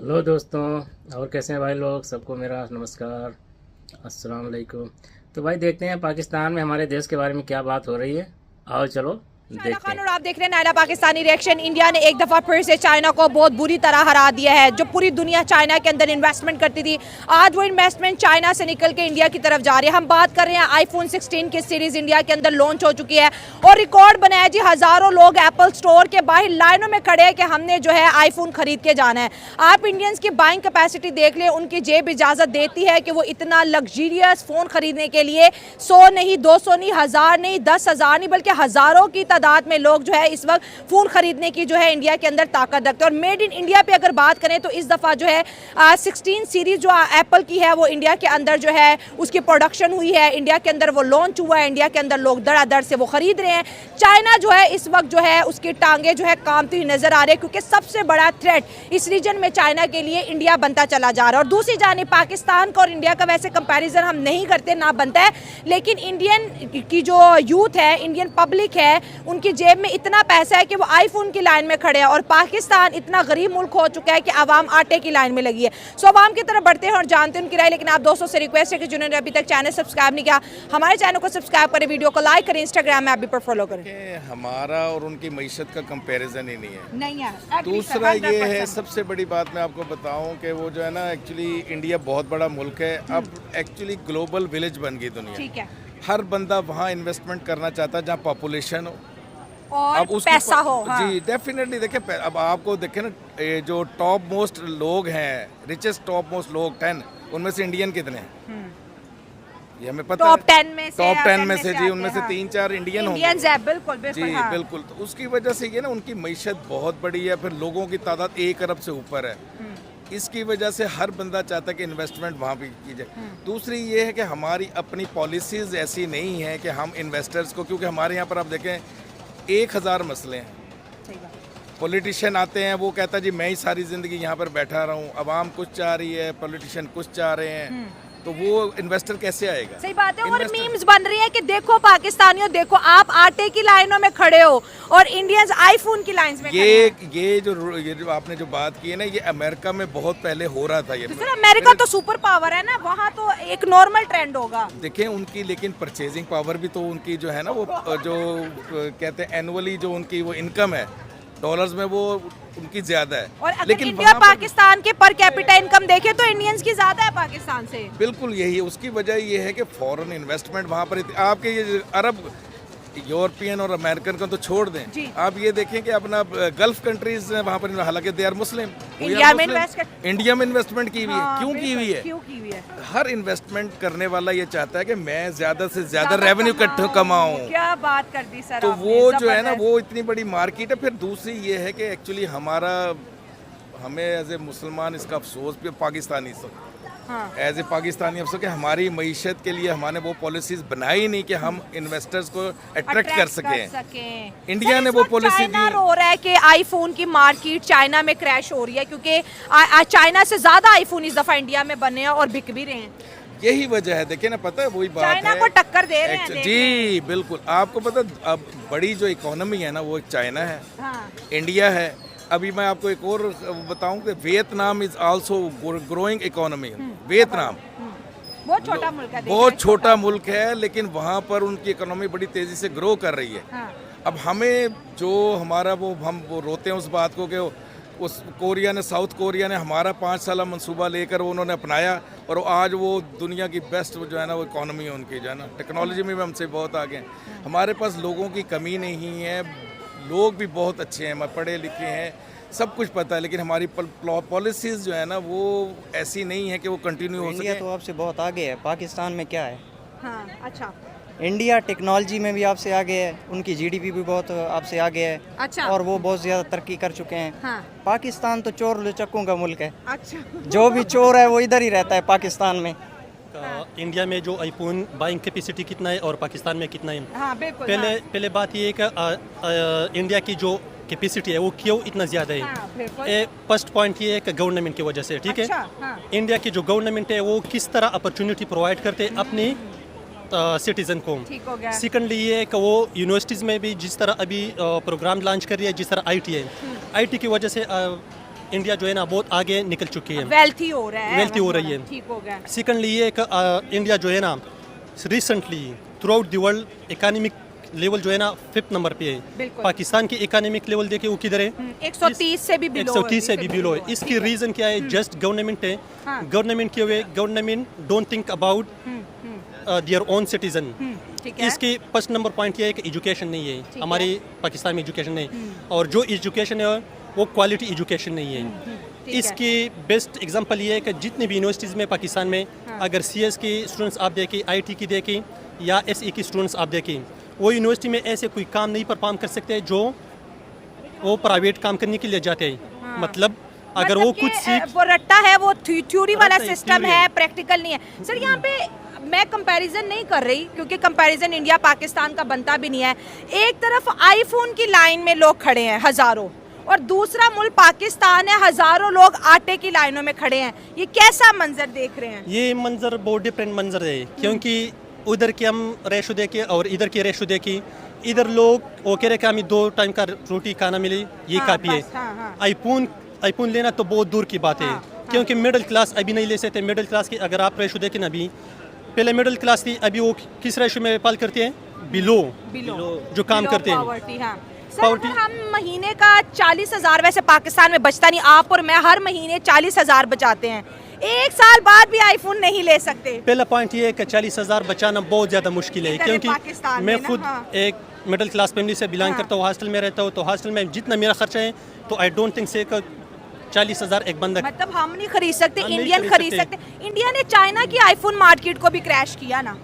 Hello दोस्तों, और कैसे हैं भाई लोग। सबको मेरा नमस्कार, अस्सलाम वालेकुम। तो भाई देखते हैं पाकिस्तान में हमारे देश के बारे में क्या बात हो रही है। आओ चलो चाइना देखते खान हैं। और आप देख रहे हैं नायरा पाकिस्तानी रिएक्शन। इंडिया ने एक दफा फिर से चाइना को बहुत बुरी तरह हरा दिया है। जो पूरी दुनिया चाइना के अंदर इन्वेस्टमेंट करती थी, आज वो इन्वेस्टमेंट चाइना से निकल के इंडिया की तरफ जा रही है। हम बात कर रहे हैं आईफोन 16 की सीरीज इंडिया के अंदर लॉन्च हो चुकी है और रिकॉर्ड बनाया जी। हजारों लोग एप्पल स्टोर के बाहर लाइनों में खड़े हैं कि हमने जो है आईफोन खरीद के जाना है। आप इंडियंस की बाइंग कैपेसिटी देख लें, उनकी जेब इजाजत देती है कि वो इतना लग्जरियस फोन खरीदने के लिए 100 नहीं, 200 नहीं, 1000 नहीं, 10,000 नहीं, बल्कि हजारों की तादाद में लोग जो है इस वक्त फोन खरीदने की जो है इंडिया के अंदर ताकत रखते हैं। और मेड इन इंडिया पे अगर बात करें तो इस दफा जो है 16 सीरीज जो एप्पल की है वो इंडिया के अंदर जो है उसकी प्रोडक्शन हुई है, इंडिया के अंदर वो लॉन्च हुआ है, इंडिया के अंदर लोग धड़ाधड़ से वो खरीद रहे हैं। चाइना जो है इस वक्त जो है उसकी टांगे जो है कामती हुई नजर आ रही है, क्योंकि सबसे बड़ा थ्रेट इस रीजन में चाइना के लिए इंडिया बनता चला जा रहा है। और दूसरी जानिब पाकिस्तान का और इंडिया का वैसे कंपैरिजन हम नहीं करते, ना बनता है, लेकिन इंडियन की जो यूथ है, इंडियन पब्लिक है, उनकी जेब में इतना पैसा है कि वो आईफोन की लाइन में खड़े हैं। और पाकिस्तान इतना गरीब मुल्क हो चुका है कि आवाम आटे की लाइन में लगी है। सो आवाम की तरफ बढ़ते हैं और जानते हैं उनकी राय। लेकिन आप दोस्तों से रिक्वेस्ट है कि जिन्होंने अभी तक चैनल सब्सक्राइब नहीं किया, हमारे चैनल को सब्सक्राइब करें, वीडियो को लाइक करें, इंस्टाग्राम में आप भी पर फॉलो करें। हमारा और उनकी मईशत का कंपैरिजन ही नहीं है। नहीं है। दूसरा ये है, सबसे बड़ी बात मैं आपको बताऊं कि वो जो है ना, एक्चुअली इंडिया बहुत बड़ा मुल्क है, अब एक्चुअली ग्लोबल विलेज बन गई दुनिया। ठीक है। हर बंदा वहाँ इन्वेस्टमेंट करना चाहता है जहाँ पॉपुलेशन हो और अब उसकी पैसा हो। हाँ। जी डेफिनेटली। देखिए अब आपको देखें ना, ये जो टॉप मोस्ट लोग हैं, रिचेस्ट टॉप मोस्ट लोग 10, उनमें से इंडियन कितने हैं ये हमें पता है। टॉप 10 में से, टॉप 10 में से जी, आते उनमें से हैं। 3-4 इंडियन होंगे। इंडियंस है, बिल्कुल बिल्कुल। जी हाँ। बिल्कुल। तो उसकी वजह से ये ना, उनकी मईशत बहुत बड़ी है, फिर लोगों की तादाद 1 अरब से ऊपर है। इसकी वजह से हर बंदा चाहता है कि इन्वेस्टमेंट वहाँ पे की जाए। दूसरी ये है कि हमारी अपनी पॉलिसीज़ ऐसी नहीं है कि हम इन्वेस्टर्स को, क्योंकि हमारे यहाँ पर आप देखें 1000 मसले हैं। सही बात। पॉलिटिशियन आते हैं, वो कहता है जी मैं ही सारी ज़िंदगी यहाँ पर बैठा रहा हूँ, अवाम कुछ चाह रही है, पॉलिटिशियन कुछ चाह रहे हैं, तो वो इन्वेस्टर कैसे आएगा। सही बात है। और मीम्स बन रही है कि देखो पाकिस्तानियों, देखो आप आटे की लाइनों में खड़े हो और इंडियंस आईफोन की लाइंस में खड़े हैं। ये जो आपने जो बात की है ना, ये अमेरिका में बहुत पहले हो रहा था। ये तो सर अमेरिका तो सुपर पावर है ना, वहाँ तो एक नॉर्मल ट्रेंड होगा। देखें उनकी, लेकिन परचेजिंग पावर भी तो उनकी जो है ना, वो जो कहते हैं एनुअली जो उनकी वो इनकम है डॉलर्स में, वो उनकी ज्यादा है। और अगर लेकिन इंडिया वहाँ पर पाकिस्तान के पर कैपिटा इनकम देखे तो इंडियंस की ज्यादा है पाकिस्तान से। बिल्कुल यही है। उसकी वजह ये है कि फॉरेन इन्वेस्टमेंट वहाँ पर आपके ये अरब, यूरोपियन और अमेरिकन को तो छोड़ दें, आप ये देखें कि अपना गल्फ कंट्रीज वहाँ पर, हालांकि दे आर मुस्लिम, इंडिया में इन्वेस्टमेंट की हुई है। क्यों की हुई है? क्यों की हुई है? हर इन्वेस्टमेंट करने वाला ये चाहता है कि मैं ज्यादा से ज्यादा रेवेन्यू कमाऊं। क्या बात कर दी सर तो आपने, वो जो है ना, जबरदस्त। वो इतनी बड़ी मार्केट है। फिर दूसरी ये है कि एक्चुअली हमें एज ए मुसलमान इसका अफसोस भी, पाकिस्तानी एज ए पाकिस्तानी अफसोस कि हमारी मईशत के लिए हमने वो पॉलिसीज बनाई नहीं कि हम इन्वेस्टर्स को अट्रैक्ट कर सकें। इंडिया ने वो पॉलिसी दी। हो रहा है कि आईफोन की मार्केट चाइना में क्रैश हो रही है, क्योंकि चाइना से ज्यादा आईफोन इस दफा इंडिया में बने हैं और बिक भी रहे हैं। यही वजह है। देखिए ना, पता है वही बात है, चाइना को टक्कर दे रहे हैं। जी बिल्कुल। आपको पता, अब बड़ी जो इकोनॉमी है ना, वो चाइना है, हाँ। इंडिया है। अभी मैं आपको एक और बताऊं कि Vietnam is also growing economy. Vietnam बहुत छोटा मुल्क है, बहुत छोटा मुल्क है, लेकिन वहाँ पर उनकी इकोनॉमी बड़ी तेजी से ग्रो कर रही है। हाँ। अब हमें जो हमारा हम रोते हैं उस बात को कि उस कोरिया ने, साउथ कोरिया ने हमारा 5 साल मंसूबा लेकर उन्होंने अपनाया, और आज वो दुनिया की बेस्ट जो है ना वो इकोनॉमी है उनकी, जो है ना टेक्नोलॉजी में भी हमसे बहुत आगे हैं। हमारे पास लोगों की कमी नहीं है, लोग भी बहुत अच्छे हैं, पढ़े लिखे हैं, सब कुछ पता है, लेकिन हमारी पॉलिसीज़ जो है ना वो ऐसी नहीं है कि वो कंटिन्यू हो सके। इंडिया तो आपसे बहुत आगे है। पाकिस्तान में क्या है? हाँ। अच्छा। इंडिया टेक्नोलॉजी में भी आपसे आगे है, उनकी जीडीपी भी बहुत आपसे आगे है। अच्छा। और वो बहुत ज़्यादा तरक्की कर चुके हैं। हाँ। पाकिस्तान तो चोर लुचक्कों का मुल्क है। अच्छा। जो भी चोर है वो इधर ही रहता है पाकिस्तान में। इंडिया में जो आईफोन बाइंग कैपेसिटी कितना है और पाकिस्तान में कितना है? हाँ, बिल्कुल। पहले बात ये है कि इंडिया की जो कैपेसिटी है वो क्यों इतना ज़्यादा है? हाँ, बिल्कुल। फर्स्ट पॉइंट ये है कि गवर्नमेंट की वजह से, ठीक है। हाँ। इंडिया की जो गवर्नमेंट है वो किस तरह अपॉर्चुनिटी प्रोवाइड करते हैं अपने सिटीजन को। ठीक हो गया। सेकेंडली ये है कि वो यूनिवर्सिटीज़ में भी जिस तरह अभी प्रोग्राम लॉन्च कर रही है, जिस तरह आईटी है, आईटी की वजह से इंडिया जो है ना बहुत आगे निकल चुकी है, वेल्थी हो रहा है, वेल्थी हो रही है। ठीक हो गया। सेकेंडली ये एक इंडिया जो है ना recently through out the world economic level जो है ना 5th नंबर पे है। बिल्कुल। पाकिस्तान की इकोनॉमिक लेवल देखिए वो किधर है, 130 से भी बिलो 130 से भी बिलो है। इसकी रीजन क्या है, जस्ट गवर्नमेंट है। हाँ। गवर्नमेंट के वे government don't think about their own citizen. ठीक है। इसके फर्स्ट नंबर पॉइंट ये है कि एजुकेशन नहीं है हमारी पाकिस्तान में, एजुकेशन नहीं, और जो एजुकेशन है वो क्वालिटी एजुकेशन नहीं है। ठीक है। इसकी बेस्ट एग्जांपल ये है कि जितनी भी यूनिवर्सिटीज़ में पाकिस्तान में अगर CS के स्टूडेंट्स आप देखें, IT की देखें या SE की स्टूडेंट्स आप देखें, वो यूनिवर्सिटी में ऐसे कोई काम नहीं परफॉर्म कर सकते जो वो प्राइवेट काम करने के लिए जाते हैं। मतलब अगर वो कुछ सीख वो रट्टा है, वो थ्योरी वाला रट्टा है, सिस्टम theory है, है। प्रैक्टिकल नहीं है। सर यहाँ पे मैं कंपैरिजन नहीं कर रही क्योंकि कंपैरिजन इंडिया पाकिस्तान का बनता भी नहीं है। एक तरफ आईफोन की लाइन में लोग खड़े हैं हजारों, और दूसरा मुल्क पाकिस्तान है, हजारों लोग आटे की लाइनों में खड़े हैं। ये कैसा मंजर देख रहे हैं? ये मंजर बहुत डिफरेंट मंजर है, क्योंकि उधर की हम रेशो देखे और इधर की रेशो देखी। इधर लोग वो कह रहे कि हमें 2 टाइम का रोटी खाना मिले, ये हाँ, काफ़ी है। बस, हाँ। आईफोन लेना तो बहुत दूर की बात है, क्योंकि मिडिल क्लास अभी नहीं ले सकते। मिडिल क्लास की अगर आप रेशो देखें ना, अभी पहले मिडिल क्लास थी, अभी वो किस रेशो में पाल करते हैं, बिलो जो काम करते हैं। पॉवर्टी, हाँ। सर अगर हम महीने का 40,000, वैसे पाकिस्तान में बचता नहीं, आप और मैं हर महीने 40,000 बचाते हैं, एक साल बाद भी आईफोन नहीं ले सकते। पहला पॉइंट ये है कि 40,000 बचाना बहुत ज़्यादा मुश्किल है, इधर क्योंकि पाकिस्तान मैं में ना, खुद हाँ। एक मिडिल क्लास फैमिली से बिलोंग हाँ। करता हूँ, हॉस्टल में रहता हूँ, तो हॉस्टल में जितना मेरा खर्चा है तो आई डोंट थिंक से 40,000 एक बंदा, मतलब हम नहीं खरीद सकते, हम नहीं इंडियन खरीद खरीद सकते। इंडिया ने चाइना की आईफोन मार्केट को भी क्रैश किया ना,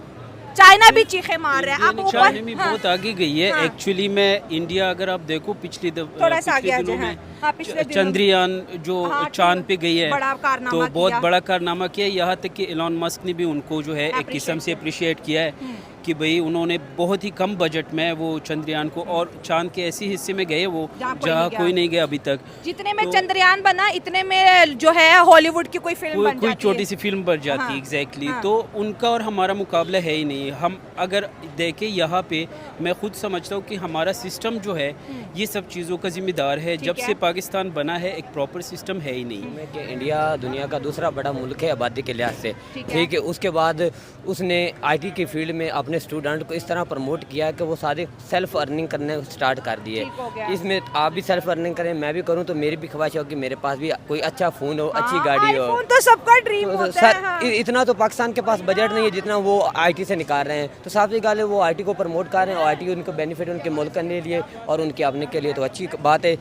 चाइना भी चीखे मार रहा है। आप चाइना में हाँ, बहुत आगे गई है। हाँ। एक्चुअली में इंडिया अगर आप देखो पिछले थोड़ा सा आगे आ दिनों जाए, में हाँ, पिछले दिनों में। चंद्रयान जो हाँ, चांद पे गई है, बड़ा कारनामा तो बहुत किया। बड़ा कारनामा किया। यहाँ तक कि एलॉन मस्क ने भी उनको जो है एक किस्म से अप्रिशिएट किया है कि भाई उन्होंने बहुत ही कम बजट में वो चंद्रयान को, और चांद के ऐसे हिस्से में गए वो जहाँ कोई नहीं गया अभी तक। जितने में चंद्रयान बना इतने में जो है हॉलीवुड की कोई फिल्म बन कोई जाती छोटी है। सी फिल्म बन जाती है। हाँ, एग्जैक्टली हाँ। तो उनका और हमारा मुकाबला है ही नहीं। हम अगर देखें यहाँ पे, मैं खुद समझता हूँ कि हमारा सिस्टम जो है ये सब चीज़ों का जिम्मेदार है। जब है। से पाकिस्तान बना है एक प्रॉपर सिस्टम है ही नहीं। कि इंडिया दुनिया का दूसरा बड़ा मुल्क है आबादी के लिहाज से, ठीक है। ठीक है। उसके बाद उसने IT की फील्ड में अपने स्टूडेंट को इस तरह प्रमोट किया कि वो सारे सेल्फ अर्निंग करने स्टार्ट कर दिए। ठीक हो गया। इसमें आप भी सेल्फ अर्निंग करें, मैं भी करूं, तो मेरी भी ख्वाहिश हो कि मेरे पास भी कोई अच्छा फ़ोन हो, अच्छी गाड़ी हो। आईफोन तो सबका ड्रीम तो होता सर है, हाँ। इतना तो पाकिस्तान के पास बजट नहीं है जितना वो IT से निकाल रहे हैं। तो साफ सी बात है, वो IT को प्रमोट कर रहे हैं, और IT उनको बेनिफिट उनके मुल्क के लिए और उनके अपने के लिए तो अच्छी बात है।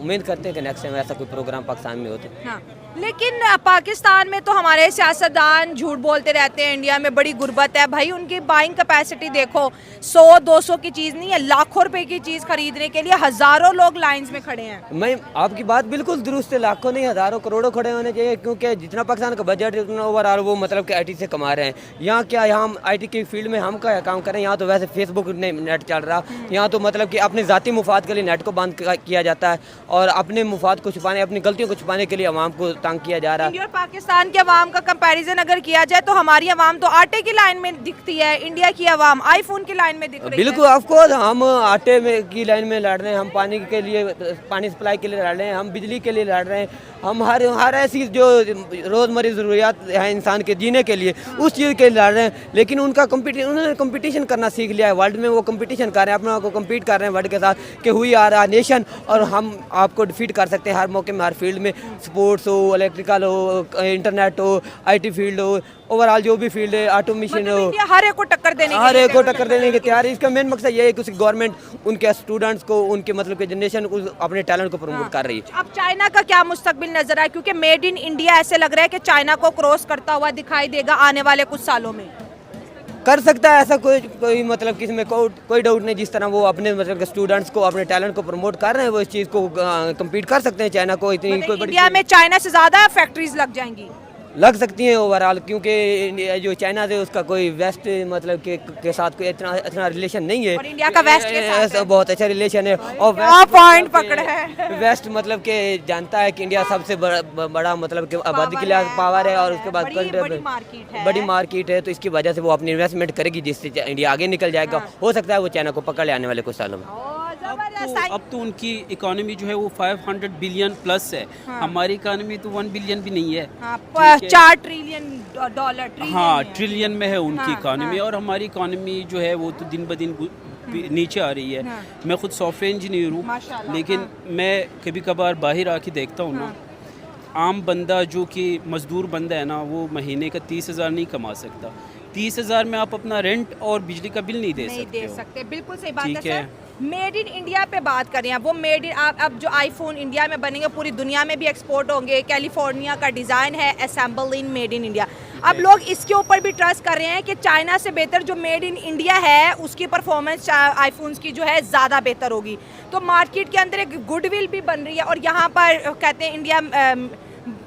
उम्मीद करते हैं कि नेक्स्ट टाइम ऐसा कोई प्रोग्राम पाकिस्तान में हो तो। हाँ। लेकिन पाकिस्तान में तो हमारे सियासतदान झूठ बोलते रहते हैं, इंडिया में बड़ी गुर्बत है। भाई उनकी बाइंग कैपेसिटी देखो, 100-200 की चीज़ नहीं है, लाखों रुपए की चीज़ खरीदने के लिए हज़ारों लोग लाइंस में खड़े हैं। मैं आपकी बात बिल्कुल दुरुस्त है, लाखों नहीं हज़ारों करोड़ों खड़े होने चाहिए, क्योंकि जितना पाकिस्तान का बजट है उतना ओवरऑल वो मतलब कि IT से कमा रहे हैं। यहाँ क्या, यहाँ हम IT की फील्ड में हम क्या काम करें, यहाँ तो वैसे फेसबुक नेट चल रहा, यहाँ तो मतलब कि अपने ज़ाती मुफाद के लिए नेट को बंद किया जाता है, और अपने मुफाद को छुपाने, अपनी गलतियों को छुपाने के लिए अवाम को तंग किया जा रहा है। इंडिया और पाकिस्तान के अवाम का कंपैरिजन अगर किया जाए तो हमारी अवाम तो आटे की लाइन में दिखती है, इंडिया की अवाम आईफोन की लाइन में दिख रही है। बिल्कुल ऑफकोर्स, हम आटे में की लाइन में लड़ रहे हैं, हम पानी के लिए, पानी सप्लाई के लिए लड़ रहे हैं, हम बिजली के लिए लड़ रहे हैं, हम हर ऐसी जो रोज़मर्रा ज़रूरियात है इंसान के जीने के लिए उस चीज़ के लिए लड़ रहे हैं। लेकिन उन्होंने कंपटीशन करना सीख लिया है, वर्ल्ड में वो कंपटीशन कर रहे हैं, अपने आप को कम्पीट कर रहे हैं वर्ल्ड के साथ कि हुई आ रहा नेशन, और हम आपको डिफीट कर सकते हैं हर मौके में, हर फील्ड में, स्पोर्ट्स हो, इलेक्ट्रिकल हो, इंटरनेट हो, IT फील्ड हो, ओवरऑल जो भी फील्ड है, ऑटोमेशन हो, इंडिया हर एक को टक्कर देने के हर लिए एक को टक्कर देने के तैयार है। इसका मेन मकसद ये है कि गवर्नमेंट उनके स्टूडेंट्स को, उनके मतलब के जनरेशन को अपने टैलेंट को प्रमोट कर रही है। अब चाइना का क्या मुस्तकबिल नजर आए, क्योंकि मेड इन इंडिया ऐसे लग रहा है कि चाइना को क्रॉस करता हुआ दिखाई देगा आने वाले कुछ सालों में। कर सकता है ऐसा, कोई मतलब किसी में कोई डाउट नहीं। जिस तरह वो अपने मतलब स्टूडेंट्स को, अपने टैलेंट को प्रमोट कर रहे हैं, वो इस चीज़ को कम्पीट कर सकते हैं। चाइना को इतनी कोई बड़ी इंडिया में चाइना से ज्यादा फैक्ट्रीज लग जाएंगी, लग सकती हैं ओवरऑल, क्योंकि जो चाइना है उसका कोई वेस्ट मतलब के साथ कोई इतना रिलेशन नहीं है, और इंडिया का वेस्ट के साथ है। बहुत अच्छा रिलेशन है। और क्या पॉइंट पकड़ा है। वेस्ट मतलब के जानता है कि इंडिया सबसे बड़ा मतलब कि आबादी के लिए पावर है, और उसके बाद बड़ी मार्केट है, तो इसकी वजह से वो अपनी इन्वेस्टमेंट करेगी, जिससे इंडिया आगे निकल जाएगा। हो सकता है वो चाइना को पकड़ ले आने वाले कुछ सालों में। अब तो उनकी इकोनॉमी जो है वो 500 बिलियन प्लस है। हमारी इकोनॉमी तो 1 बिलियन भी नहीं है। 4 ट्रिलियन डॉलर हाँ, ट्रिलियन में है उनकी इकोनॉमी, और हमारी इकोनॉमी जो है वो तो दिन ब दिन नीचे आ रही है। मैं खुद सॉफ्टवेयर इंजीनियर हूँ, लेकिन मैं कभी कभार बाहर आके देखता हूँ ना, आम बंदा जो कि मज़दूर बंदा है ना, वो महीने का 30,000 नहीं कमा सकता। 30,000 में आप अपना रेंट और बिजली का बिल नहीं दे सकते। बिल्कुल सही बात है सर। मेड इन इंडिया पे बात करें, वो मेड इन, अब जो आईफोन इंडिया में बनेंगे पूरी दुनिया में भी एक्सपोर्ट होंगे। कैलिफोर्निया का डिज़ाइन है, assemble in made in India. अब लोग इसके ऊपर भी ट्रस्ट कर रहे हैं कि चाइना से बेहतर जो मेड इन इंडिया है उसकी परफॉर्मेंस आईफोन्स की जो है ज़्यादा बेहतर होगी। तो मार्केट के अंदर एक गुडविल भी बन रही है, और यहाँ पर कहते हैं इंडिया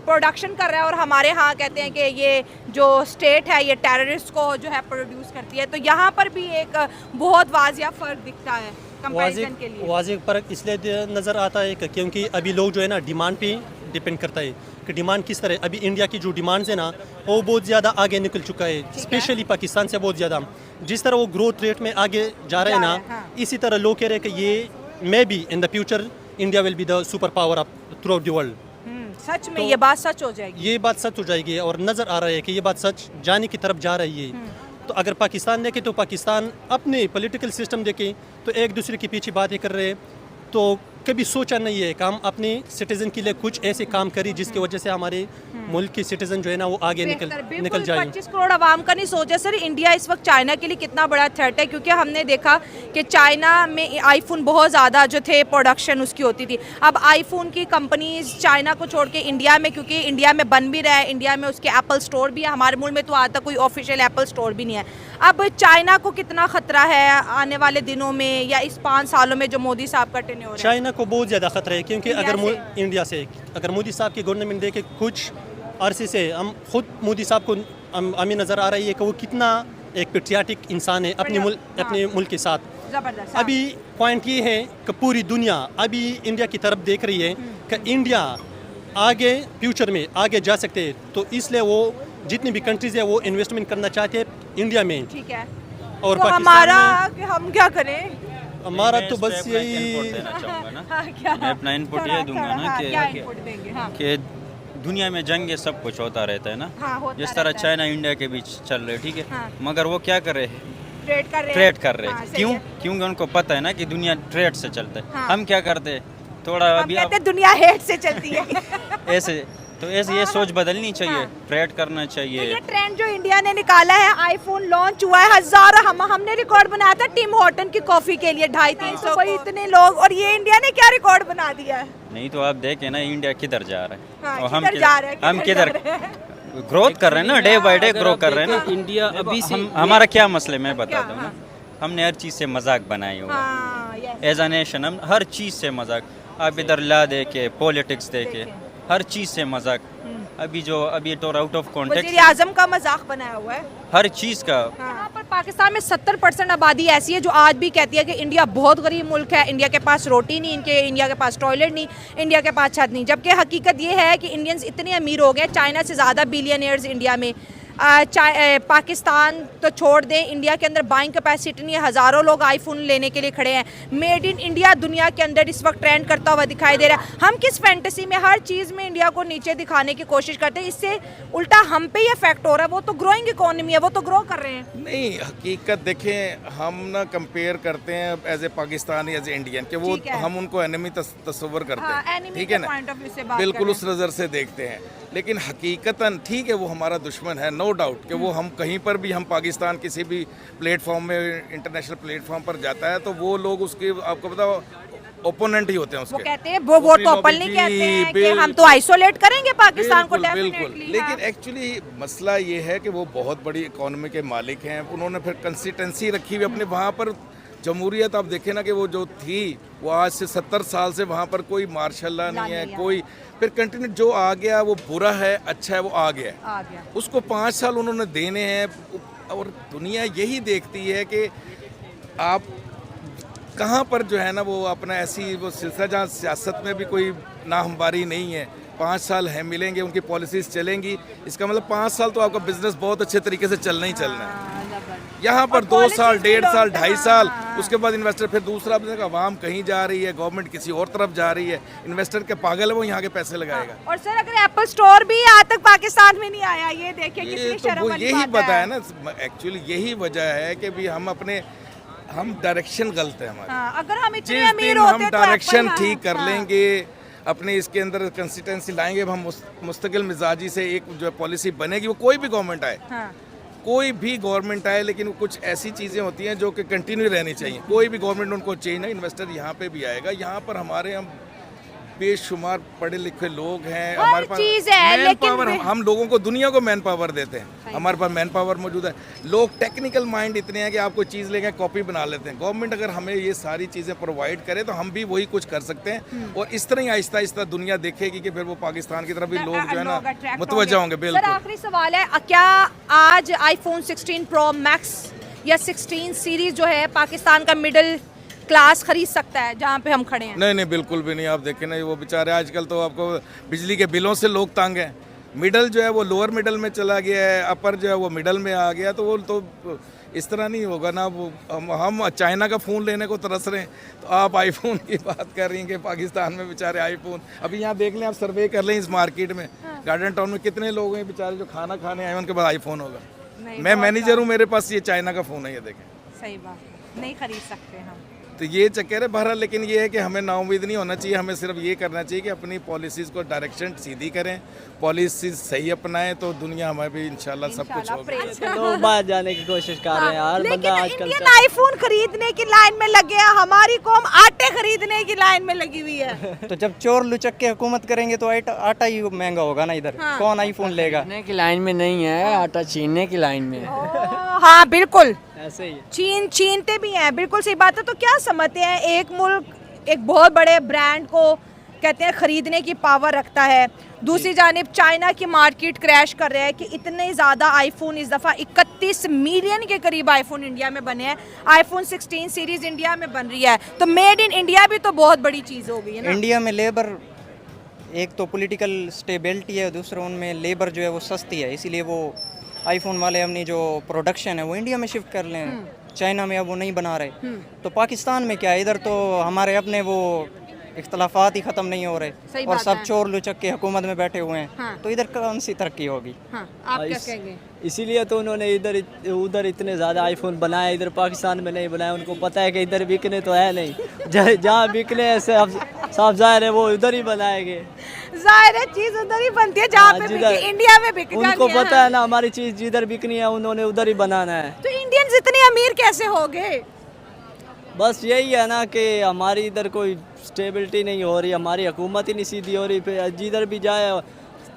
प्रोडक्शन कर रहा है, और हमारे यहाँ कहते हैं कि ये जो स्टेट है ये टेररिस्ट को जो है प्रोड्यूस करती है। तो यहाँ पर भी एक बहुत वाजिया फ़र्क दिखता है कंपैरिजन के लिए। वाजिया फ़र्क इसलिए नज़र आता है क्योंकि अभी लोग जो है ना डिमांड पे डिपेंड करता है कि डिमांड किस तरह। अभी इंडिया की जो डिमांड्स है ना वो बहुत ज़्यादा आगे निकल चुका है, स्पेशली पाकिस्तान से बहुत ज़्यादा। जिस तरह वो ग्रोथ रेट में आगे जा रहे हैं ना, इसी तरह लोग कह रहे हैं कि ये maybe in the future India will be the super power of throughout the world. सच में ये बात सच हो जाएगी? ये बात सच हो जाएगी, और नज़र आ रहा है कि ये बात सच जाने की तरफ जा रही है। तो अगर पाकिस्तान देखे तो पाकिस्तान अपने पॉलिटिकल सिस्टम देखे तो एक दूसरे के पीछे बातें कर रहे हैं। तो कभी सोचा नहीं है कि हम अपने सिटीजन के लिए कुछ ऐसे काम करें जिसकी वजह से हमारे मुल्क के सिटीजन जो है ना वो आगे निकल जाए। 25 करोड़ आवाम का नहीं सोचा सर इंडिया इस वक्त चाइना के लिए कितना बड़ा थ्रेट है, क्योंकि हमने देखा कि चाइना में आईफोन बहुत ज़्यादा जो थे प्रोडक्शन उसकी होती थी। अब आईफोन की कंपनीज चाइना को छोड़ के इंडिया में, क्योंकि इंडिया में बन भी रहा है, इंडिया में उसके एप्पल स्टोर भी है, हमारे मुल्क में तो आज तक कोई ऑफिशियल एप्पल स्टोर भी नहीं है। अब चाइना को कितना खतरा है आने वाले दिनों में या इस 5 सालों में जो मोदी साहब का टेन्योर है? चाइना को बहुत ज़्यादा खतरा है, क्योंकि इंडिया से अगर मोदी साहब की गवर्नमेंट देखे कुछ अरसे से, हम खुद मोदी साहब को हमें नज़र आ रही है कि वो कितना एक पेट्रियाटिक इंसान है अपने मुल्क के साथ। जबरदस्त। अभी पॉइंट ये है कि पूरी दुनिया अभी इंडिया की तरफ देख रही है कि इंडिया आगे फ्यूचर में आगे जा सकते हैं, तो इसलिए वो जितनी भी कंट्रीज है वो इन्वेस्टमेंट करना चाहते हैं इंडिया में। ठीक है, और तो हमारा कि हम क्या करें? हमारा तो बस यही मैं अपना इनपुट ये दूंगा ना कि दुनिया में जंग ये सब कुछ होता रहता है ना, जिस तरह चाइना इंडिया के बीच चल रहे, ठीक है, मगर वो क्या कर रहे हैं? ट्रेड कर रहे हैं। क्यों? क्योंकि उनको पता है ना कि दुनिया ट्रेड से चलता है। हम क्या करते हैं, थोड़ा अभी दुनिया हेट से चलती है ऐसे तो ऐसे ये सोच बदलनी चाहिए, ट्रेड करना चाहिए। ये ट्रेंड जो इंडिया ने निकाला है, आईफोन लॉन्च हुआ है, हमने रिकॉर्ड बनाया था टिम हॉर्टन की कॉफी के लिए 250-300 कोई इतने लोग, और ये इंडिया ने क्या रिकॉर्ड बना दिया है? नहीं तो आप देखें ना इंडिया किधर जा रहा है, और हम किधर ग्रोथ कर रहे हैं ना, डे बाय डे ग्रो कर रहे हैं ना। इंडिया अभी से हमारा क्या मसले मैं बता दूँ ना, हमने हर चीज़ से मजाक बनाई हुआ एज अ नेशन। हम हर चीज़ से मजाक, आप इधर ला देखे पॉलिटिक्स देखे, हर चीज़ से मजाक। अभी तो आउट ऑफ कॉन्टेक्स्ट वज़ीर आज़म का मजाक बनाया हुआ है हर चीज़ का। यहाँ पर पाकिस्तान में 70% आबादी ऐसी है जो आज भी कहती है कि इंडिया बहुत गरीब मुल्क है, इंडिया के पास रोटी नहीं, इंडिया के पास टॉयलेट नहीं, इंडिया के पास छत नहीं। जबकि हकीकत ये है कि इंडियंस इतने अमीर हो गए, चाइना से ज़्यादा बिलियनियर्स इंडिया में। पाकिस्तान तो छोड़ दें, इंडिया के अंदर बाइंग कैपेसिटी नहीं है, हज़ारों लोग आईफोन लेने के लिए खड़े हैं। मेड इन इंडिया दुनिया के अंदर इस वक्त ट्रेंड करता हुआ दिखाई दे रहा है। हम किस फैंटेसी में हर चीज़ में इंडिया को नीचे दिखाने की कोशिश करते हैं, इससे उल्टा हम पे ही इफेक्ट हो रहा है। वो तो ग्रोइंग इकोनॉमी है, वो तो ग्रो कर रहे हैं। नहीं, हकीकत देखें, हम ना कंपेयर करते हैं as a Pakistani as a Indian कि वो हम उनको एनिमी तस्वर करते हैं, ठीक है ना, बिल्कुल उस नज़र से देखते हैं। लेकिन हकीकतन ठीक है वो हमारा दुश्मन है, नो डाउट कि वो हम कहीं पर भी, हम पाकिस्तान किसी भी प्लेटफॉर्म में, इंटरनेशनल प्लेटफॉर्म पर जाता है तो वो लोग उसके, आपको पता, ओपोनेंट ही होते हैं उसके। वो कहते हैं वो वोट तो ओपनली कहते हैं कि हम तो आइसोलेट करेंगे पाकिस्तान को, बिल्कुल। लेकिन एक्चुअली मसला ये है कि वो बहुत बड़ी इकोनॉमी के मालिक हैं, उन्होंने फिर कंसिस्टेंसी रखी हुई अपने वहाँ पर। जमहूरियत आप देखें ना कि वो जो थी वो आज से 70 साल से वहाँ पर कोई मार्शल नहीं है, कोई फिर कंटिन्यू जो आ गया वो बुरा है, अच्छा है वो आ गया, उसको 5 साल उन्होंने देने हैं। और दुनिया यही देखती है कि आप कहाँ पर जो है ना वो अपना ऐसी वो सिलसिला जहाँ सियासत में भी कोई नाहमवारी नहीं है, 5 साल है मिलेंगे, उनकी पॉलिसीज़ चलेंगी, इसका मतलब 5 साल तो आपका बिजनेस बहुत अच्छे तरीके से चलना ही चलना है। यहाँ पर और 2 साल, policies भी 1.5 साल, लोग- 2.5 हाँ, साल, हाँ, उसके बाद इन्वेस्टर फिर दूसरा आवाम कहीं जा रही है, गवर्नमेंट किसी और तरफ जा रही है, इन्वेस्टर के पागल है वो यहाँ के पैसे लगाएगा। और सर अगर एप्पल स्टोर भी आज तक पाकिस्तान में नहीं आया, ये देखिए ये कितनी तो शर्म वो वाली यही बात बताया है। ना, एक्चुअली यही वजह है कि भी हम डायरेक्शन गलत है हमारा। हाँ, अगर हम इतने जिस अमीर दिन होते हम तो डायरेक्शन Apple, ठीक कर हाँ, लेंगे, अपने इसके अंदर कंसिस्टेंसी लाएंगे, हम मुस्तकिल मिजाजी से एक जो पॉलिसी बनेगी, वो कोई भी गवर्नमेंट आए, हाँ। कोई भी गवर्नमेंट आए, लेकिन वो कुछ ऐसी चीज़ें होती हैं जो कि कंटिन्यू रहनी चाहिए। कोई भी गवर्नमेंट उनको चेंज नहीं, इन्वेस्टर यहाँ पे भी आएगा। यहाँ पर हमारे हम बेशुमार पढ़े लिखे लोग हैं, हर हमारे पास चीज़ है, मैन लेकिन पावर, वे- हम लोगों को दुनिया को मैन पावर देते हैं, हमारे पास मैन पावर मौजूद है। लोग टेक्निकल माइंड इतने हैं कि आप कोई चीज़ लेके कॉपी बना लेते हैं। गवर्नमेंट अगर हमें ये सारी चीज़ें प्रोवाइड करे तो हम भी वही कुछ कर सकते हैं, और इस तरह ही आहिस्ता आहिस्ता दुनिया देखेगी कि फिर वो पाकिस्तान की तरफ भी लोग जो है ना लोग attract मुतवज्जा होंगे। सर बिल्कुल। आखिरी सवाल है, क्या आज आईफोन 16 प्रो मैक्स या 16 सीरीज जो है पाकिस्तान का मिडिल क्लास खरीद सकता है जहाँ पे हम खड़े हैं? नहीं, बिल्कुल भी नहीं। आप देखें ना, वो बेचारे आजकल तो आपको बिजली के बिलों से लोग तंग हैं। मिडल जो है वो लोअर मिडल में चला गया है, अपर जो है वो मिडल में आ गया, तो वो तो इस तरह नहीं होगा ना। वो हम चाइना का फ़ोन लेने को तरस रहे हैं, तो आप आईफोन की बात कर रही हैं कि पाकिस्तान में बेचारे आईफोन। अभी यहाँ देख लें, आप सर्वे कर लें इस मार्केट में, गार्डन टाउन में कितने लोग हैं बेचारे जो खाना खाने आए हैं, उनके पास आईफोन होगा। मैं मैनेजर हूँ, मेरे पास ये चाइना का फ़ोन है, ये देखें। सही बात, नहीं खरीद सकते हम। तो ये चक्कर है बहरहाल। लेकिन ये है कि हमें नाउम्मीद नहीं होना चाहिए, हमें सिर्फ ये करना चाहिए कि अपनी पॉलिसीज़ को डायरेक्शन सीधी करें, पॉलिसीज सही अपनाएं, तो दुनिया हमें भी इंशाल्लाह सब कुछ होगा। लोग बाहर जाने की कोशिश कर रहे हैं यार, लेकिन बंदा आजकल इंडियन आईफोन खरीदने की लाइन में लगे हैं, हमारी कौम आटे खरीदने की लाइन में लगी हुई है। तो जब चोर लुचक के हुकूमत करेंगे तो आटा ही महंगा होगा ना इधर। हाँ। कौन आईफोन लेगा? छीनने की लाइन में नहीं है, आटा छीनने की लाइन में है। हाँ बिल्कुल, ऐसे ही है। छीनते भी हैं, बिल्कुल सही बात है। तो क्या समझते हैं, एक मुल्क एक बहुत बड़े ब्रांड को कहते हैं खरीदने की पावर रखता है, दूसरी जानिब चाइना की मार्केट क्रैश कर रहा है कि इतने ज़्यादा आईफोन, इस दफ़ा 31 मिलियन के करीब आईफोन इंडिया में बने हैं। आईफोन 16 सीरीज़ इंडिया में बन रही है, तो मेड इन इंडिया भी तो बहुत बड़ी चीज़ हो गई है ना। इंडिया में लेबर, एक तो पॉलिटिकल स्टेबिलिटी है, दूसरा उनमें लेबर जो है वो सस्ती है, इसीलिए वो आईफोन वाले अपनी जो प्रोडक्शन है वो इंडिया में शिफ्ट कर लें। चाइना में अब वो नहीं बना रहे, तो पाकिस्तान में क्या है, इधर तो हमारे अपने वो इख्तलाफात ही ख़त्म नहीं हो सही रहे और बात सब है। चोर लुचक के हुकूमत में बैठे हुए हैं। हाँ। तो इधर कौन सी तरक्की होगी? हाँ, आप क्या कहेंगे? इसीलिए तो उन्होंने उधर इतने ज़्यादा आईफोन बनाए, इधर पाकिस्तान में नहीं बनाए। उनको पता है कि इधर बिकने तो है नहीं, जहाँ बिकने ऐसे साफ जाहिर है वो उधर ही बनाएंगे। जाहिर है चीज़ उधर ही बनती है जहाँ पे जिधर- बिके, इंडिया में बिक उनको जाती है। पता है ना हमारी चीज़ जिधर बिकनी है उन्होंने उधर ही बनाना है। तो इंडियंस इतने अमीर कैसे हो गए? बस यही है ना कि हमारी इधर कोई स्टेबिलिटी नहीं हो रही, हमारी हुकूमत ही नहीं सीधी हो रही, फिर जिधर भी जाए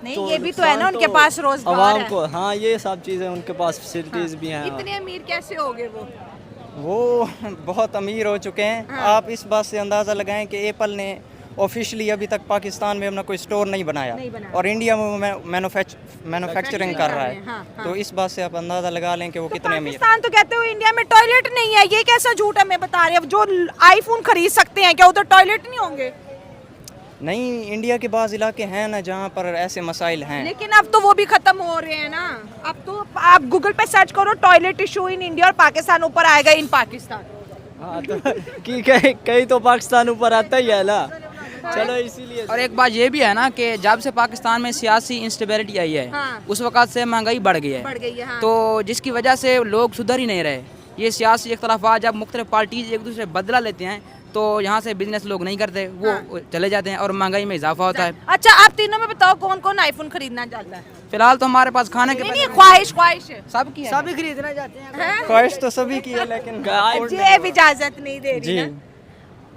नहीं, ये भी तो है ना, उनके पास रोजगार आवाम है। को। हाँ, ये सब चीज़ें उनके पास फैसिलिटीज़ भी हैं। इतने अमीर कैसे हो गए वो? बहुत अमीर हो चुके हैं। हाँ। आप इस बात से अंदाज़ा लगाएं कि एप्पल ने ऑफिशियली अभी तक पाकिस्तान में अपना कोई स्टोर नहीं बनाया, नहीं बनाया। और इंडिया में वो मैन्युफैक्चरिंग कर रहा है। हाँ, हाँ। तो इस बात से आप अंदाज़ा लगा लें कि वो तो कितने अमीर हैं। पाकिस्तान तो कहते हो इंडिया में टॉयलेट नहीं है, ये कैसा झूठ हमें बता रहे हैं? जो आईफोन खरीद सकते हैं, क्या उधर टॉयलेट नहीं होंगे? नहीं, इंडिया के बाज़ इलाके हैं ना जहाँ पर ऐसे मसाइल हैं। लेकिन अब तो वो भी खत्म हो रहे हैं ना। अब तो आप गूगल पे सर्च करो टॉयलेट इशू इन इंडिया और पाकिस्तान, ऊपर आएगा इन पाकिस्तान। हाँ, तो कहीं तो पाकिस्तान ऊपर आता ही है ना। चलो इसीलिए। और एक बात ये भी है ना कि जब से पाकिस्तान में सियासी इंस्टेबिलिटी आई है, हाँ। उस वक़्त से महंगाई बढ़ गई है, बढ़ गई है, हाँ। तो जिसकी वजह से लोग सुधर ही नहीं रहे। ये सियासी इख्तलाफात जब मुख्तलिफ पार्टीज एक दूसरे बदला लेते हैं, तो यहाँ से बिजनेस लोग नहीं करते, वो चले जाते हैं और महंगाई में इजाफा होता है। अच्छा, आप तीनों में बताओ कौन कौन आईफोन खरीदना चाहता है? फिलहाल तो हमारे पास खाने के नहीं, ख्वाहिश है। सब की है। सभी खरीदना चाहते हैं। ख्वाहिश तो सभी की है, लेकिन जेब इजाजत नहीं दे रही ना।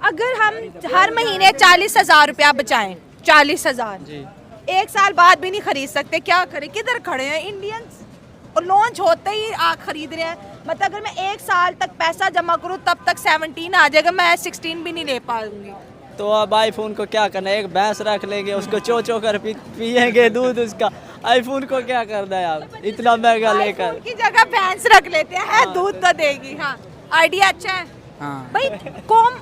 अगर हम हर महीने 40,000 रुपया बचाएं, 40,000, एक साल बाद भी नहीं खरीद सकते, क्या करें? किधर खड़े हैं इंडियंस? और लॉन्च होते ही खरीद रहे हैं। मतलब अगर मैं एक साल तक पैसा जमा करूं तब तक 17 आ जाएगा, मैं 16 भी नहीं ले पाऊंगी। तो अब आईफोन को क्या करना है, एक भैंस रख लेंगे, उसको चो कर पियेंगे दूध उसका। आईफोन को क्या करना है आप इतना महंगा लेकर? आईफोन की जगह भैंस रख लेते हैं, दूध तो देगी। हाँ, आइडिया अच्छा है। हाँ। भाई कौम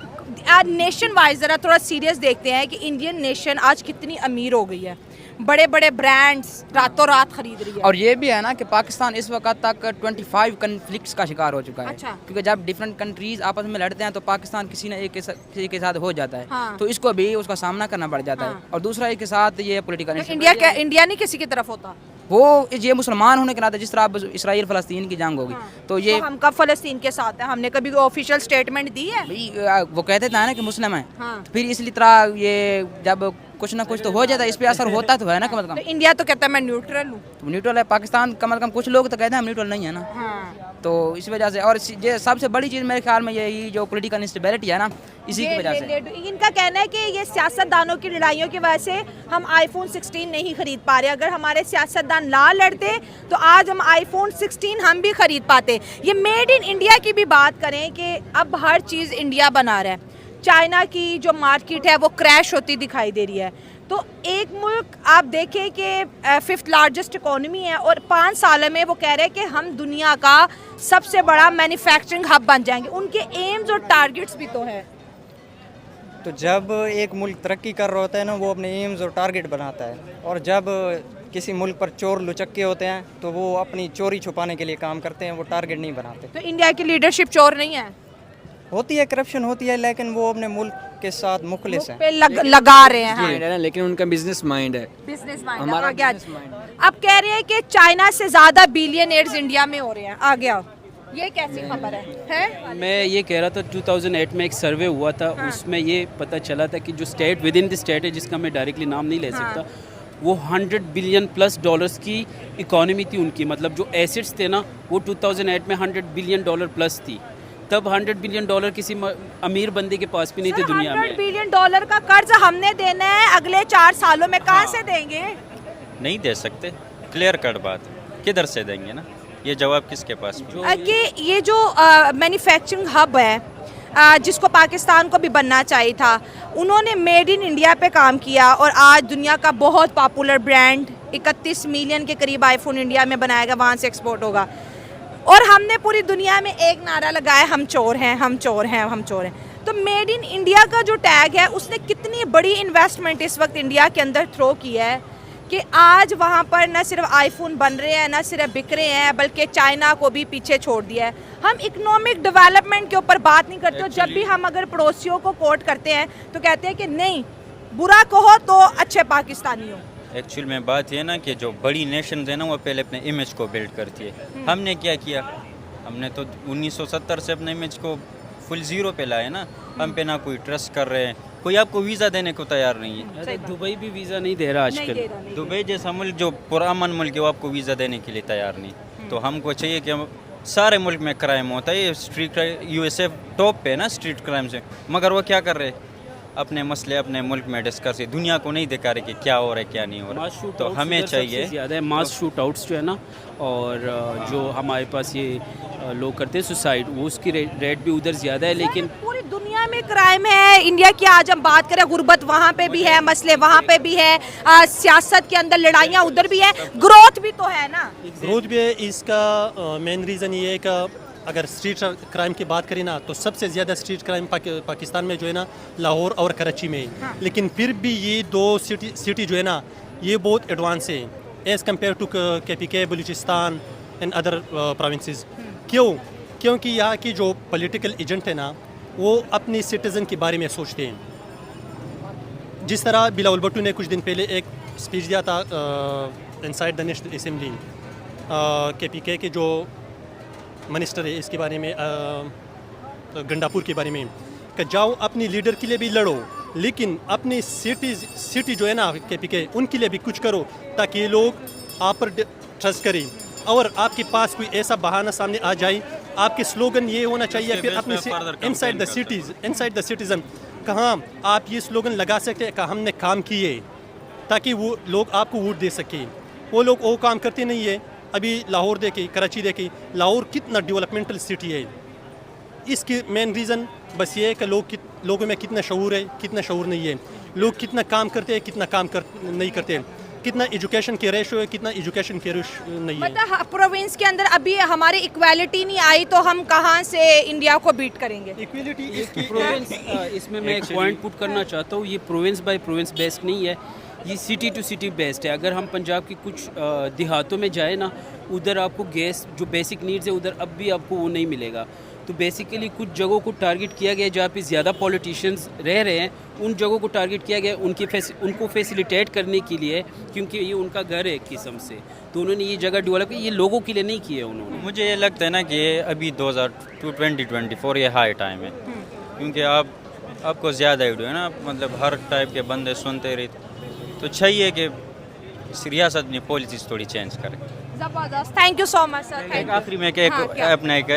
आज नेशन वाइज ज़रा थोड़ा सीरियस देखते हैं कि इंडियन नेशन आज कितनी अमीर हो गई है। बड़े बड़े ब्रांड्स रातों रात खरीद रही है। और ये भी है ना कि पाकिस्तान इस वक्त तक 25 कन्फ्लिक्ट्स का शिकार हो चुका है। अच्छा। क्योंकि जब डिफरेंट कंट्रीज आपस में लड़ते हैं तो पाकिस्तान किसी न एक किसी के साथ हो जाता है। हाँ। तो इसको भी उसका सामना करना पड़ जाता है। और दूसरा एक के साथ ये पॉलिटिकल तो इंडिया नहीं किसी की तरफ होता, वो ये मुसलमान होने के नाते जिस तरह अब इसराइल फ़लस्तीन की जंग होगी तो ये तो हम कब फ़लस्तीन के साथ हैं? हमने कभी ऑफिशियल स्टेटमेंट दी है? भाई वो कहते थे ना कि मुस्लिम है। हाँ। तो फिर इसलिए तरह ये जब कुछ ना कुछ तो हो जाता है, इस पे असर होता तो है ना कम से तो कम। इंडिया तो कहता है मैं न्यूट्रल हूँ। तो न्यूट्रल है पाकिस्तान, कम से कम कुछ लोग तो कहते हैं हम न्यूट्रल नहीं है ना। हाँ। तो इस वजह से, और ये सबसे बड़ी चीज़ मेरे ख्याल में यही जो पॉलिटिकल इंस्टेबिलिटी है ना, इसी की वजह से। इनका कहना है कि ये सियासतदानों की लड़ाइयों की वजह से हम आईफोन 16 नहीं खरीद पा रहे। अगर हमारे सियासतदान ना लड़ते तो आज हम आईफोन 16 हम भी खरीद पाते। ये मेड इन इंडिया की भी बात करें कि अब हर चीज़ इंडिया बना रहा है। चाइना की जो मार्केट है वो क्रैश होती दिखाई दे रही है। तो एक मुल्क आप देखें कि 5th लार्जेस्ट इकोनॉमी है और 5 साल में वो कह रहे हैं कि हम दुनिया का सबसे बड़ा मैन्युफैक्चरिंग हब बन जाएंगे। उनके एम्स और टारगेट्स भी तो है। तो जब एक मुल्क तरक्की कर रहा होता है ना, वो अपने एम्स और टारगेट बनाता है, और जब किसी मुल्क पर चोर लुचक्के होते हैं तो वो अपनी चोरी छुपाने के लिए काम करते हैं, वो टारगेट नहीं बनाते। तो इंडिया की लीडरशिप चोर नहीं है? होती है, करप्शन होती है, लेकिन वो अपने मुल्क के साथ मुखलिस हैं। पे लगा रहे हैं। माइंड है ना, लेकिन उनका बिजनेस माइंड है। बिजनेस माइंड हमारा आगे business mind है। अब कह रहे हैं कि चाइना से ज्यादा बिलियनियर्स इंडिया में हो रहे हैं। आगे आओ, ये कैसी खबर है? मैं ये कह रहा था 2008 में एक सर्वे हुआ था। हाँ। उसमें ये पता चला था कि जो state with in the state है, जिसका मैं डायरेक्टली नाम नहीं ले सकता, वो 100 बिलियन प्लस डॉलर्स की इकोनॉमी थी उनकी। मतलब जो एसेट्स थे ना, वो 2008 में 100 बिलियन डॉलर प्लस थी। तब 100 बिलियन डॉलर किसी अमीर बंदे के पास भी नहीं थे दुनिया में। 100 बिलियन डॉलर का कर्ज हमने देना है अगले 4 सालों में, कहाँ से देंगे? नहीं दे सकते, क्लियर कट बात, किधर से देंगे ना, ये जवाब किसके पास भी? कि ये जो मैन्युफैक्चरिंग हब है जिसको पाकिस्तान को भी बनना चाहिए था, उन्होंने मेड इन इंडिया पे काम किया और आज दुनिया का बहुत पॉपुलर ब्रांड 31 मिलियन के करीब आईफोन इंडिया में बनाएगा, वहाँ से एक्सपोर्ट होगा। और हमने पूरी दुनिया में एक नारा लगाया, हम चोर हैं, हम चोर हैं, हम चोर हैं। तो मेड इन इंडिया का जो टैग है, उसने कितनी बड़ी इन्वेस्टमेंट इस वक्त इंडिया के अंदर थ्रो की है कि आज वहाँ पर न सिर्फ आईफोन बन रहे हैं, न सिर्फ बिक रहे हैं, बल्कि चाइना को भी पीछे छोड़ दिया है। हम इकोनॉमिक डेवलपमेंट के ऊपर बात नहीं करते। जब भी हम अगर पड़ोसियों को कोट करते हैं तो कहते हैं कि नहीं, बुरा कहो तो अच्छे पाकिस्तानी हो। एक्चुअल में बात ये ना कि जो बड़ी नेशन है ना, वो पहले अपने इमेज को बिल्ड करती है। हमने क्या किया, हमने तो 1970 से अपने इमेज को फुल जीरो पे लाए ना। हम पे ना कोई ट्रस्ट कर रहे हैं, कोई आपको वीज़ा देने को तैयार नहीं है। अरे दुबई भी वीज़ा नहीं दे रहा आजकल। दुबई जैसा मुल्क जो पुरान मुल्क है, वो आपको वीज़ा देने के लिए तैयार नहीं। तो हमको चाहिए कि हम सारे मुल्क में क्राइम होता है, ये स्ट्रीट USA टॉप पे ना स्ट्रीट क्राइम से, मगर वो क्या कर रहे हैं, अपने मसले अपने मुल्क में डिस्कस है, दुनिया को नहीं दिखा रहे कि क्या हो रहा है क्या नहीं हो रहा। तो हमें चाहिए ज़्यादा है मास शूट आउट्स जो है ना, और जो हमारे पास ये लोग करते हैं सुसाइड, वो उसकी रेट भी उधर ज़्यादा है। लेकिन पूरी दुनिया में क्राइम है। इंडिया की आज हम बात करें, गुर्बत वहाँ पे भी है, मसले वहाँ पे भी है, सियासत के अंदर लड़ाइयाँ उधर भी है, ग्रोथ भी तो है ना। ग्रोथ भी है। इसका मेन रीज़न ये है कि अगर स्ट्रीट क्राइम की बात करें ना, तो सबसे ज़्यादा स्ट्रीट क्राइम पाकिस्तान में जो है ना लाहौर और कराची में है। लेकिन फिर भी ये दो सिटी जो है ना, ये बहुत एडवांस है as compare to KPK, Balochistan and other provinces. क्यों? क्योंकि यहाँ की जो पॉलिटिकल एजेंट है ना, वो अपने सिटीज़न के बारे में सोचते हैं। जिस तरह बिलावल भुट्टो ने कुछ दिन पहले एक स्पीच दिया था inside the national assembly, KPK के जो मिनिस्टर है, इसके बारे में गंडापुर के बारे में, कि जाओ अपनी लीडर के लिए भी लड़ो, लेकिन अपनी सिटी जो है ना KPK, उनके लिए भी कुछ करो ताकि ये लोग आप पर ट्रस्ट करें। और आपके पास कोई ऐसा बहाना सामने आ जाए, आपके स्लोगन ये होना चाहिए फिर अपने इनसाइड द सिटीज़न, कहाँ आप ये स्लोगन लगा सकते हैं कि हमने काम किए, ताकि वो लोग आपको वोट दे सके। वो लोग वो काम करते नहीं है। अभी लाहौर देखे, कराची देखे, लाहौर कितना डेवलपमेंटल सिटी है। इसकी मेन रीज़न बस ये है कि लोगों में कितना शऊर है, कितना शऊर नहीं है, लोग कितना काम करते हैं, कितना काम नहीं करते, कितना एजुकेशन के रेशो है, कितना एजुकेशन के रेशो नहीं है। मतलब प्रोविंस के अंदर अभी हमारी इक्वालिटी नहीं आई तो हम कहाँ से इंडिया को बीट करेंगे? इक्वालिटी प्रोविंस इसमें मैं एक पॉइंट पुट करना चाहता हूँ, ये प्रोविंस बाय प्रोविंस बेस्ड नहीं है। ये सिटी टू सिटी बेस्ड है। अगर हम पंजाब की कुछ देहातों में जाए ना, उधर आपको गैस जो बेसिक नीड्स है उधर अब भी आपको वो नहीं मिलेगा। तो बेसिकली कुछ जगहों को टारगेट किया गया जहाँ पे ज़्यादा पॉलिटिशियंस रह रहे हैं, उन जगहों को टारगेट किया गया उनको फैसिलिटेट करने के लिए, क्योंकि ये उनका घर है एक किस्म से। तो उन्होंने ये जगह डेवलप की, ये लोगों के लिए नहीं की है उन्होंने। मुझे ये लगता है ना कि अभी 2024 ये हाई टाइम है, क्योंकि आपको ज़्यादा आइडिया है ना, मतलब हर टाइप के बंदे सुनते रहते, तो चाहिए कि रियासत में पॉलिसीज थोड़ी चेंज करें। जबरदस्त, thank you so much sir. एक आखिरी में क्या अपना एक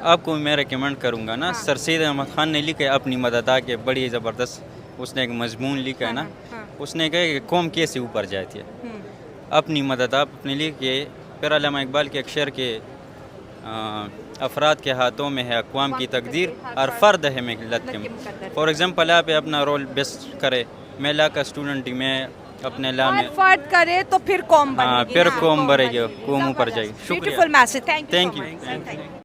आपको मैं रिकमेंड करूँगा ना, सर सैयद अहमद खान ने लिखा है अपनी मदद के, बड़ी ज़बरदस्त उसने एक मजमून लिखा है ना, उसने कहा कि कौम कैसे ऊपर जाती है, अपनी मदद आप अपने लिए के। फिर अल्लामा इकबाल के अक्षर के अफराद के हाथों में है अक़वाम की तकदीर और फ़र्द है मिल्लत के। फॉर एग्ज़ाम्पल आप अपना रोल बेस्ट करे, मैं ला का स्टूडेंट मैं अपने ला में फर्द करे तो फिर कौम बनेगी। फिर कौम बढ़ेगी, कौम ऊपर जाएगी। शुक्रिया। Beautiful message, thank you.